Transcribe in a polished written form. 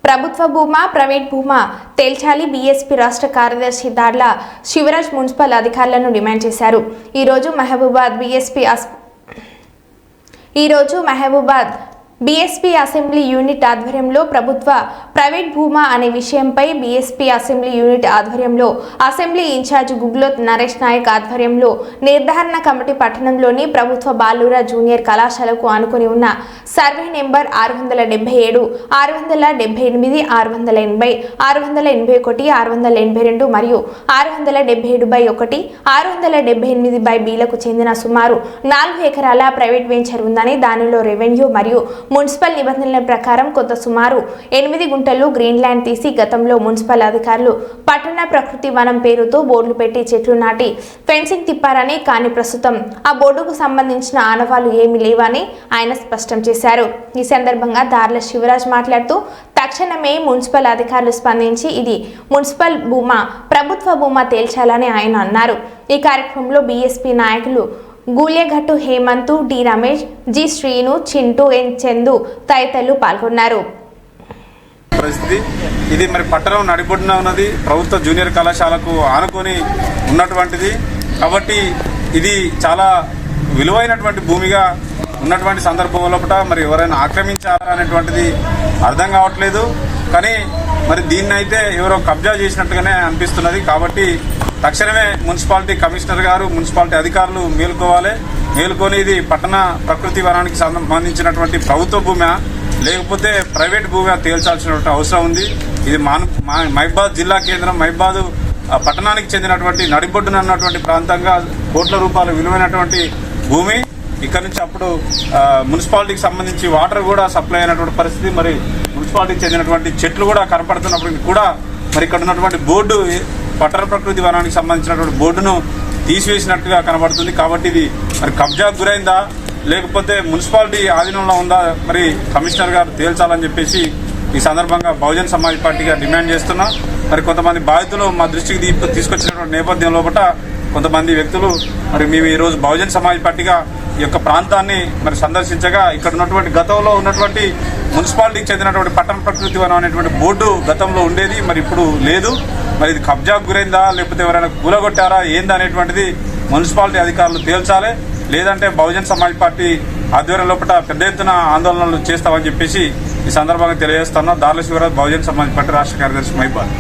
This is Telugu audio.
ప్రభుత్వ భూమా ప్రైవేట్ భూమా తేల్చాలి బీఎస్పీ రాష్ట్ర కార్యదర్శి దార్ల శివరాజ్ మున్సిపల్ అధికారులను డిమాండ్ చేశారు। ఈ రోజు మహబూబాద్ బీఎస్పీ అసెంబ్లీ యూనిట్ ఆధ్వర్యంలో ప్రభుత్వ ప్రైవేట్ భూమా అనే విషయంపై బీఎస్పీ అసెంబ్లీ యూనిట్ ఆధ్వర్యంలో అసెంబ్లీ ఇన్ఛార్జ్ గుగ్లోత్ నరేష్ నాయక్ ఆధ్వర్యంలో నిర్ధారణ కమిటీ పట్టణంలోని ప్రభుత్వ బాలుర జూనియర్ కళాశాలకు ఆనుకొని ఉన్న సర్వే నెంబర్ 677, 678, 680, 681, 682 మరియు 677/1, 678/Bలకు చెందిన సుమారు 4 ఎకరాల ప్రైవేట్ వెంచర్ ఉందని, దానిలో రెవెన్యూ మరియు మున్సిపల్ నిబంధనల ప్రకారం కొంత సుమారు 8 గుంటలు గ్రీన్ ల్యాండ్ తీసి గతంలో మున్సిపల్ అధికారులు పట్టణ ప్రకృతి వనం పేరుతో బోర్డులు పెట్టి చెట్లు నాటి ఫెన్సింగ్ తిప్పారని, కానీ ప్రస్తుతం ఆ బోర్డుకు సంబంధించిన ఆనవాళ్లు ఏమీ లేవని ఆయన స్పష్టం చేశారు। ఈ సందర్భంగా దార్ల శివరాజ్ మాట్లాడుతూ తక్షణమే మున్సిపల్ అధికారులు స్పందించి ఇది మున్సిపల్ భూమా ప్రభుత్వ భూమా తేల్చాలని ఆయన అన్నారు। ఈ కార్యక్రమంలో బీఎస్పీ నాయకులు గూల్యఘట్టు హేమంతు, డి రమేష్, జి శ్రీను, చింటూ, ఎన్ చందు తదితరులు పాల్గొన్నారు। పరిస్థితి ఇది మరి పట్టణం నడిబొడ్డున ఉన్నది, ప్రభుత్వ జూనియర్ కళాశాలకు ఆనుకొని ఉన్నటువంటిది కాబట్టి ఇది చాలా విలువైనటువంటి భూమిగా ఉన్నటువంటి సందర్భం లోపల మరి ఎవరైనా ఆక్రమించారనేటువంటిది అర్థం కావట్లేదు। కానీ మరి దీన్ని అయితే ఎవరో కబ్జా చేసినట్టుగానే అనిపిస్తున్నది। కాబట్టి తక్షణమే మున్సిపాలిటీ కమిషనర్ గారు, మున్సిపాలిటీ అధికారులు మేలుకొని ఇది పట్టణ ప్రకృతి వనానికి సంబంధించినటువంటి ప్రభుత్వ భూమి లేకపోతే ప్రైవేట్ భూమి తేల్చాల్సినటువంటి అవసరం ఉంది। ఇది మహబూబాద్ జిల్లా కేంద్రం, మహబూబాద్ పట్టణానికి చెందినటువంటి నడిబొడ్డున ఉన్నటువంటి ప్రాంతంగా కోట్ల రూపాయల విలువైనటువంటి భూమి। ఇక్కడ నుంచి అప్పుడు మున్సిపాలిటీకి సంబంధించి వాటర్ కూడా సప్లై అయినటువంటి పరిస్థితి, మరి మున్సిపాలిటీకి చెందినటువంటి చెట్లు కూడా కనపడుతున్నప్పటికీ కూడా మరి ఇక్కడ ఉన్నటువంటి బోర్డు పట్టణ ప్రకృతి వనానికి సంబంధించినటువంటి బోర్డును తీసివేసినట్టుగా కనబడుతుంది। కాబట్టి ఇది మరి కబ్జాకు గురైందా లేకపోతే మున్సిపాలిటీ ఆధీనంలో ఉందా మరి కమిషనర్ గారు తేల్చాలని చెప్పేసి ఈ సందర్భంగా బహుజన్ సమాజ్ పార్టీగా డిమాండ్ చేస్తున్నాం। మరి కొంతమంది బాధితులు మా దృష్టికి తీసుకొచ్చినటువంటి నేపథ్యం లోపల కొంతమంది వ్యక్తులు మరి మేము ఈరోజు బహుజన్ సమాజ్ పార్టీగా ఈ యొక్క ప్రాంతాన్ని మరి సందర్శించగా ఇక్కడ ఉన్నటువంటి గతంలో ఉన్నటువంటి మున్సిపాలిటీకి చెందినటువంటి పట్టణ ప్రకృతి వనం అనేటువంటి బోర్డు గతంలో ఉండేది, మరి ఇప్పుడు లేదు। మరి ఇది కబ్జాకు గురైందా లేకపోతే ఎవరైనా కూలగొట్టారా ఏందా అనేటువంటిది మున్సిపాలిటీ అధికారులు తేల్చాలి, లేదంటే బహుజన్ సమాజ్ పార్టీ ఆధ్వర్యం లోపల పెద్ద ఎత్తున ఆందోళనలు చేస్తామని చెప్పేసి ఈ సందర్భంగా తెలియజేస్తున్నా। దార్ల శివరాజ్, బహుజన్ సమాజ్ పార్టీ రాష్ట్ర కార్యదర్శి, మహబూబాద్।